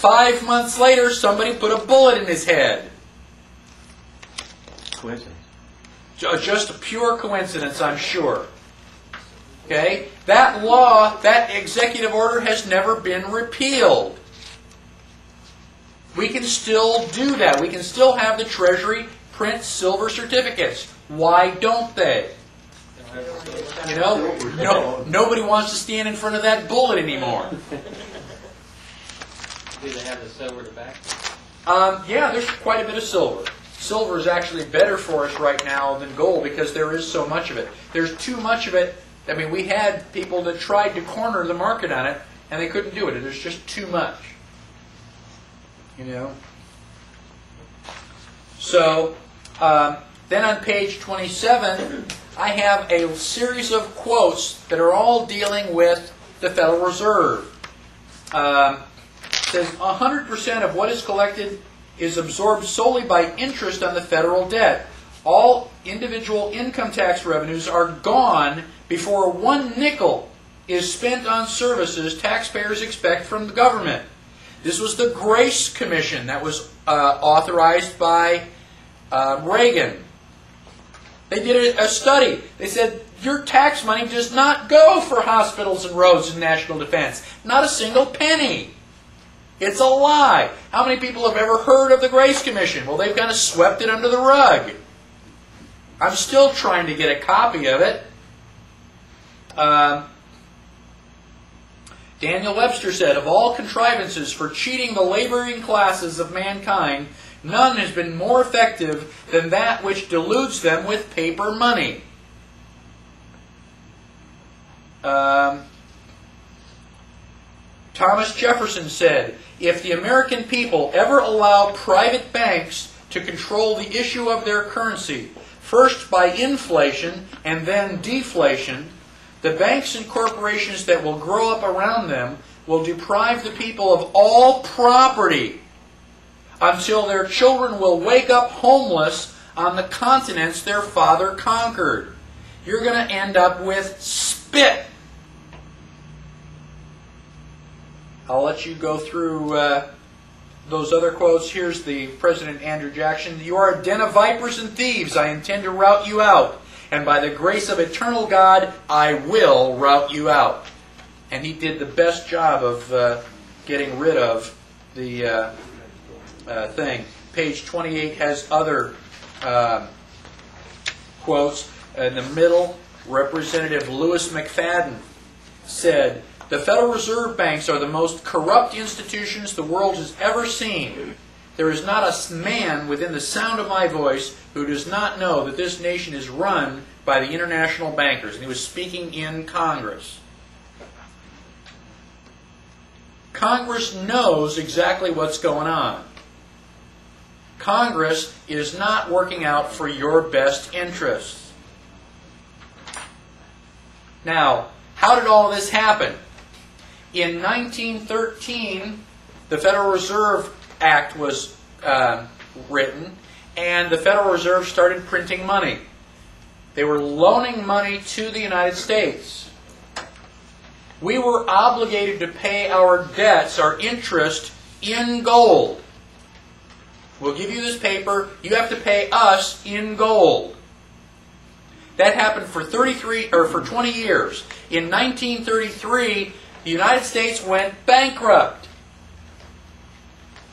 5 months later, somebody put a bullet in his head. Coincidence. Just a pure coincidence, I'm sure. Okay? That law, that executive order has never been repealed. We can still do that. We can still have the Treasury print silver certificates. Why don't they? You know, nobody wants to stand in front of that bullet anymore. Do they have the silver to back? Yeah, there's quite a bit of silver. Silver is actually better for us right now than gold because there is so much of it. There's too much of it. I mean, we had people that tried to corner the market on it, and they couldn't do it. There's just too much. You know? So, then on page 27, I have a series of quotes that are all dealing with the Federal Reserve. It says, 100% of what is collected is absorbed solely by interest on the federal debt. All individual income tax revenues are gone before 1 nickel is spent on services taxpayers expect from the government. This was the Grace Commission that was authorized by Reagan. They did a study. They said, your tax money does not go for hospitals and roads and national defense. Not a single penny. It's a lie. How many people have ever heard of the Grace Commission? Well, they've kind of swept it under the rug. I'm still trying to get a copy of it. Daniel Webster said, of all contrivances for cheating the laboring classes of mankind, none has been more effective than that which deludes them with paper money. Thomas Jefferson said, if the American people ever allow private banks to control the issue of their currency, first by inflation and then deflation, the banks and corporations that will grow up around them will deprive the people of all property until their children will wake up homeless on the continents their father conquered. You're going to end up with spit. I'll let you go through those other quotes. Here's the President Andrew Jackson. You are a den of vipers and thieves. I intend to rout you out. And by the grace of eternal God, I will rout you out. And he did the best job of getting rid of the thing. Page 28 has other quotes. In the middle, Representative Louis McFadden said, the Federal Reserve banks are the most corrupt institutions the world has ever seen. There is not a man within the sound of my voice who does not know that this nation is run by the international bankers. And he was speaking in Congress. Congress knows exactly what's going on. Congress is not working out for your best interests. Now, how did all this happen? In 1913, the Federal Reserve Act was written, and the Federal Reserve started printing money. They were loaning money to the United States. We were obligated to pay our debts, our interest, in gold. We'll give you this paper. You have to pay us in gold. That happened for 20 years. In 1933, the United States went bankrupt.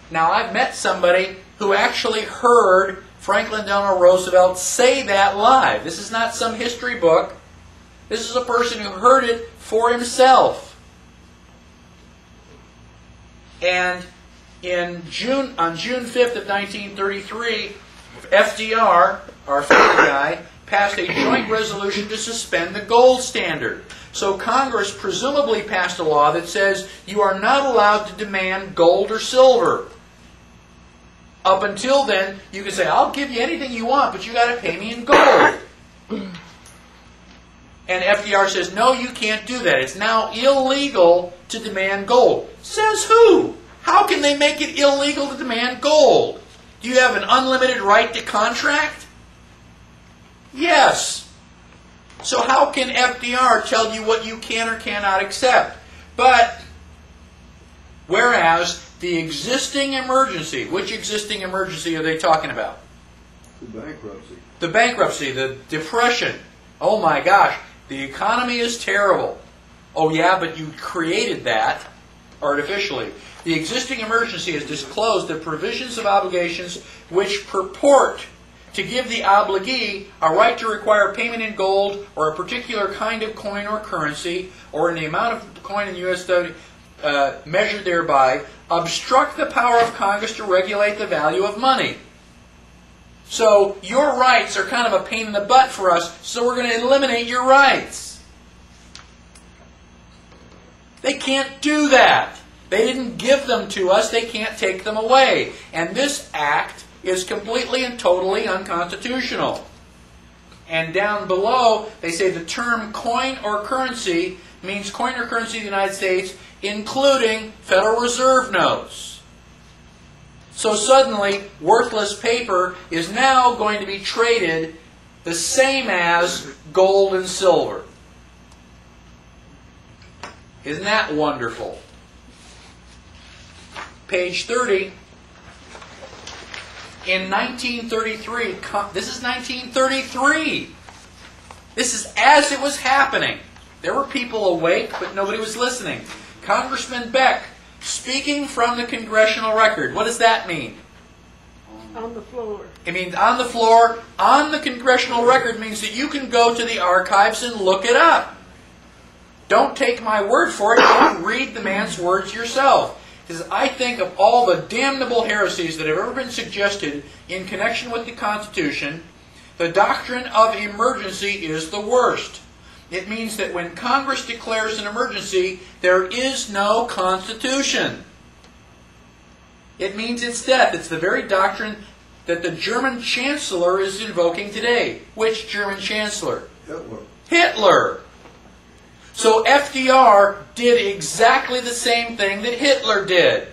Now, I've met somebody who actually heard Franklin Delano Roosevelt say that live. This is not some history book. This is a person who heard it for himself. And on June 5th of 1933, FDR, our favorite guy, passed a joint resolution to suspend the gold standard. So Congress presumably passed a law that says you are not allowed to demand gold or silver. Up until then, you can say, I'll give you anything you want, but you got to pay me in gold. And FDR says, no, you can't do that. It's now illegal to demand gold. Says who? How can they make it illegal to demand gold? Do you have an unlimited right to contract? Yes. So how can FDR tell you what you can or cannot accept? But Whereas the existing emergency, which existing emergency are they talking about? The bankruptcy. The bankruptcy, the depression. Oh my gosh, the economy is terrible. Oh yeah, but you created that artificially. The existing emergency has disclosed the provisions of obligations which purport to give the obligee a right to require payment in gold or a particular kind of coin or currency or in the amount of coin in US dollar measured thereby, obstruct the power of Congress to regulate the value of money. So your rights are kind of a pain in the butt for us, so we're going to eliminate your rights. They can't do that. They didn't give them to us. They can't take them away. And this act is completely and totally unconstitutional. And down below, they say the term coin or currency means coin or currency of the United States, including Federal Reserve notes. So suddenly, worthless paper is now going to be traded the same as gold and silver. Isn't that wonderful? Page 30. In 1933, this is 1933. This is as it was happening. There were people awake, but nobody was listening. Congressman Beck, speaking from the congressional record. What does that mean? On the floor. It means on the floor. On the congressional record means that you can go to the archives and look it up. Don't take my word for it. Don't read the man's words yourself. Because I think of all the damnable heresies that have ever been suggested in connection with the Constitution, the doctrine of emergency is the worst. It means that when Congress declares an emergency, there is no Constitution. It means it's death. It's the very doctrine that the German Chancellor is invoking today. Which German Chancellor? Hitler. Hitler. So FDR did exactly the same thing that Hitler did.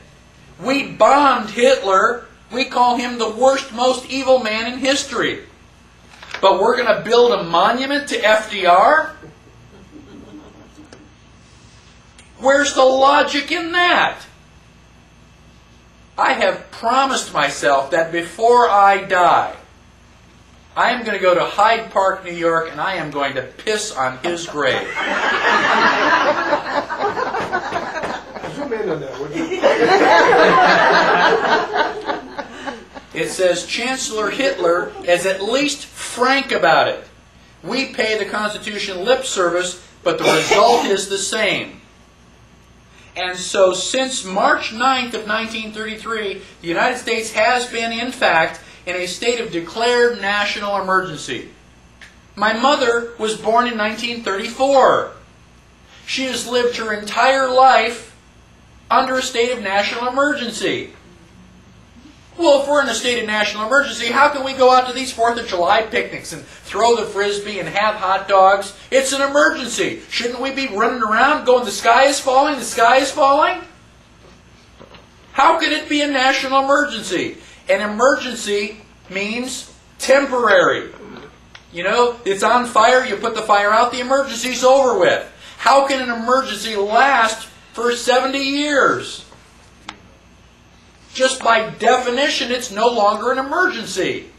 We bombed Hitler. We call him the worst, most evil man in history. But we're going to build a monument to FDR? Where's the logic in that? I have promised myself that before I die, I am going to go to Hyde Park, New York, and I am going to piss on his grave. Zoom in on that, would you? It says Chancellor Hitler is at least frank about it. We pay the Constitution lip service, but the result is the same. And so since March 9th of 1933, the United States has been, in fact, in a state of declared national emergency. My mother was born in 1934. She has lived her entire life under a state of national emergency. Well, if we're in a state of national emergency, how can we go out to these 4th of July picnics and throw the frisbee and have hot dogs? It's an emergency. Shouldn't we be running around going, the sky is falling, the sky is falling? How could it be a national emergency? An emergency means temporary. You know, it's on fire, you put the fire out, the emergency's over with. How can an emergency last for 70 years? Just by definition, it's no longer an emergency.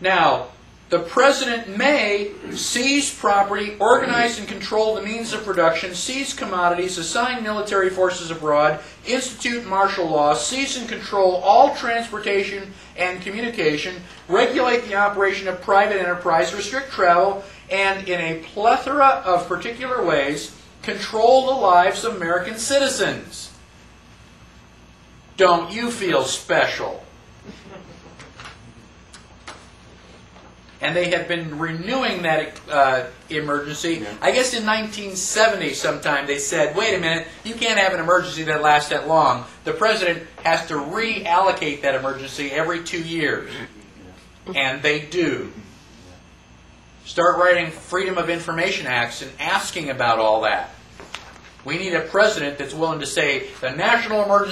Now, the President may seize property, organize and control the means of production, seize commodities, assign military forces abroad, institute martial law, seize and control all transportation and communication, regulate the operation of private enterprise, restrict travel, and in a plethora of particular ways, control the lives of American citizens. Don't you feel special? And they have been renewing that emergency. I guess in 1970 sometime they said, wait a minute, you can't have an emergency that lasts that long. The President has to reallocate that emergency every 2 years. And they do. Start writing Freedom of Information Acts and asking about all that. We need a president that's willing to say the national emergency